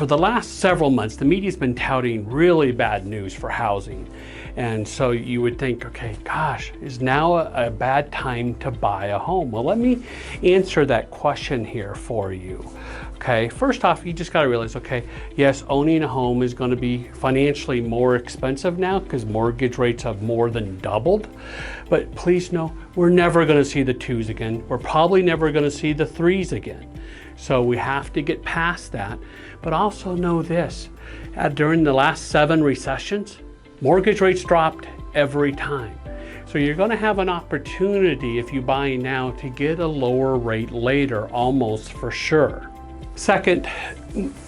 for the last several months, the media's been touting really bad news for housing. And so you would think, okay, gosh, is now a bad time to buy a home? Well, let me answer that question here for you. Okay, first off, you just got to realize, okay, yes, owning a home is going to be financially more expensive now because mortgage rates have more than doubled. But please know, we're never going to see the 2s again. We're probably never going to see the 3s again. So we have to get past that. But also know this, during the last 7 recessions, mortgage rates dropped every time. So you're going to have an opportunity if you buy now to get a lower rate later, almost for sure. Second,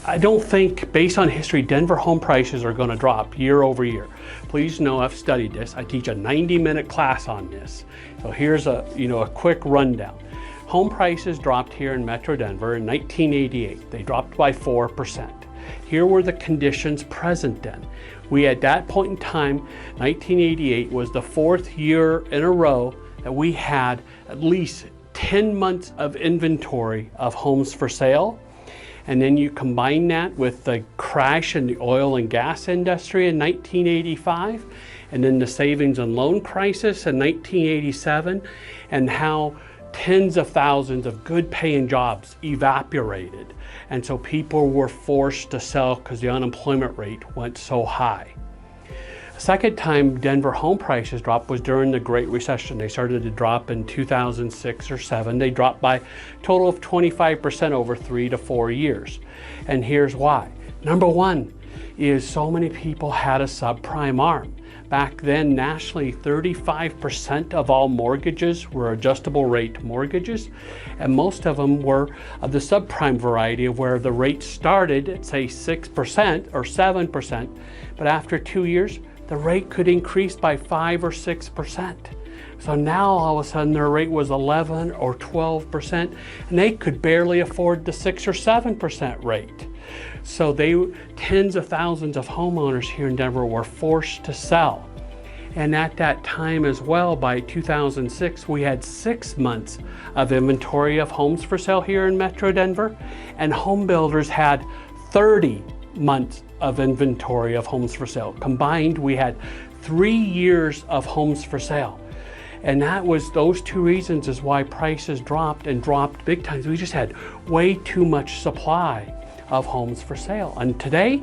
I don't think, based on history, Denver home prices are going to drop year over year. Please know I've studied this. I teach a 90-minute class on this. So here's a quick rundown. Home prices dropped here in Metro Denver in 1988. They dropped by 4%. Here were the conditions present then. We, at that point in time, 1988 was the 4th year in a row that we had at least 10 months of inventory of homes for sale. And then you combine that with the crash in the oil and gas industry in 1985, and then the savings and loan crisis in 1987, and how tens of thousands of good paying jobs evaporated. And so people were forced to sell because the unemployment rate went so high. The second time Denver home prices dropped was during the Great Recession. They started to drop in 2006 or 7. They dropped by a total of 25% over 3 to 4 years. And here's why. Number one is so many people had a subprime arm. Back then, nationally, 35% of all mortgages were adjustable rate mortgages, and most of them were of the subprime variety, of where the rate started at, say, 6% or 7%, but after 2 years, the rate could increase by 5 or 6%. So now all of a sudden their rate was 11 or 12%, and they could barely afford the 6 or 7% rate. So tens of thousands of homeowners here in Denver were forced to sell. And at that time as well, by 2006, we had 6 months of inventory of homes for sale here in Metro Denver, and home builders had 30 months of inventory of homes for sale. Combined, we had 3 years of homes for sale. And those 2 reasons is why prices dropped, and dropped big time. We just had way too much supply of homes for sale. And today,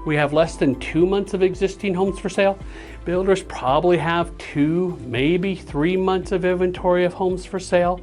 we have less than 2 months of existing homes for sale. Builders probably have 2, maybe 3 months of inventory of homes for sale.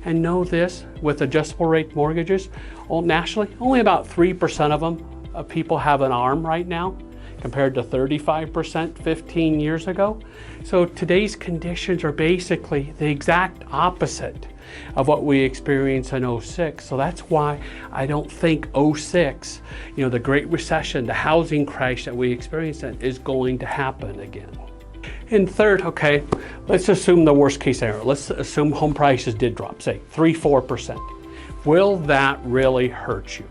And know this, with adjustable rate mortgages, nationally, only about 3% of them people have an ARM right now, compared to 35% 15 years ago. So today's conditions are basically the exact opposite of what we experienced in 06. So that's why I don't think 06, the Great Recession, the housing crash that we experienced, is going to happen again. And third, okay, let's assume the worst case scenario. Let's assume home prices did drop, say 3-4%. Will that really hurt you?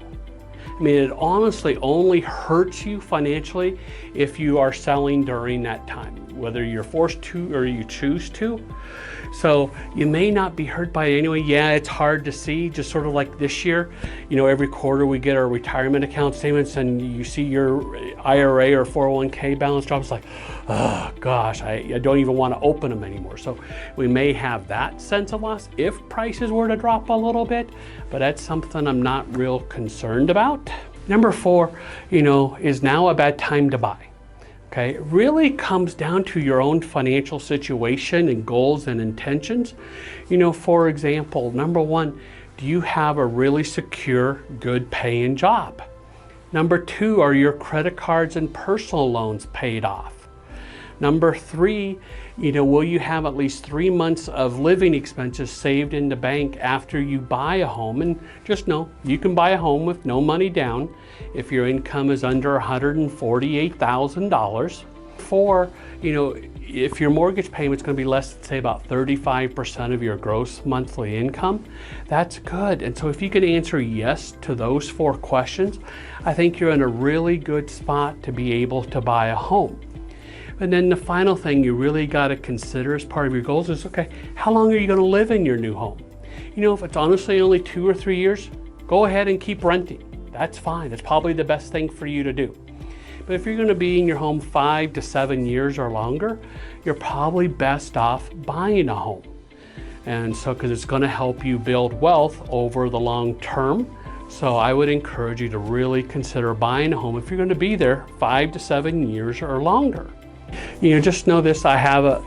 I mean, it honestly only hurts you financially if you are selling during that time, whether you're forced to or you choose to. So you may not be hurt by it anyway. Yeah, it's hard to see, just sort of like this year. Every quarter we get our retirement account statements and you see your IRA or 401k balance drop. It's like, oh gosh, I don't even want to open them anymore. So we may have that sense of loss if prices were to drop a little bit, but that's something I'm not real concerned about. Number 4, is now a bad time to buy. Okay, it really comes down to your own financial situation and goals and intentions. For example, number 1, do you have a really secure, good paying job? Number 2, are your credit cards and personal loans paid off? Number 3, will you have at least 3 months of living expenses saved in the bank after you buy a home? And just know, you can buy a home with no money down if your income is under $148,000. 4, if your mortgage payment's going to be less than, say, about 35% of your gross monthly income, that's good. And so if you can answer yes to those 4 questions, I think you're in a really good spot to be able to buy a home. And then the final thing you really got to consider as part of your goals is, okay, how long are you going to live in your new home? If it's honestly only 2 or 3 years, go ahead and keep renting. That's fine. That's probably the best thing for you to do. But if you're going to be in your home 5 to 7 years or longer, you're probably best off buying a home. And so, because it's going to help you build wealth over the long term. So I would encourage you to really consider buying a home if you're going to be there 5 to 7 years or longer. Just know this, I have a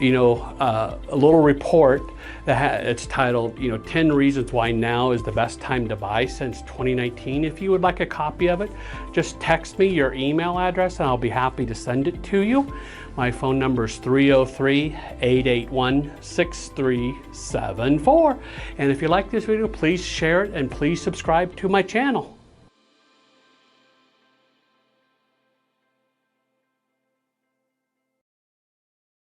little report that it's titled, 10 reasons why now is the best time to buy since 2019. If you would like a copy of it, just text me your email address and I'll be happy to send it to you. My phone number is 303-881-6374. And if you like this video, please share it and please subscribe to my channel.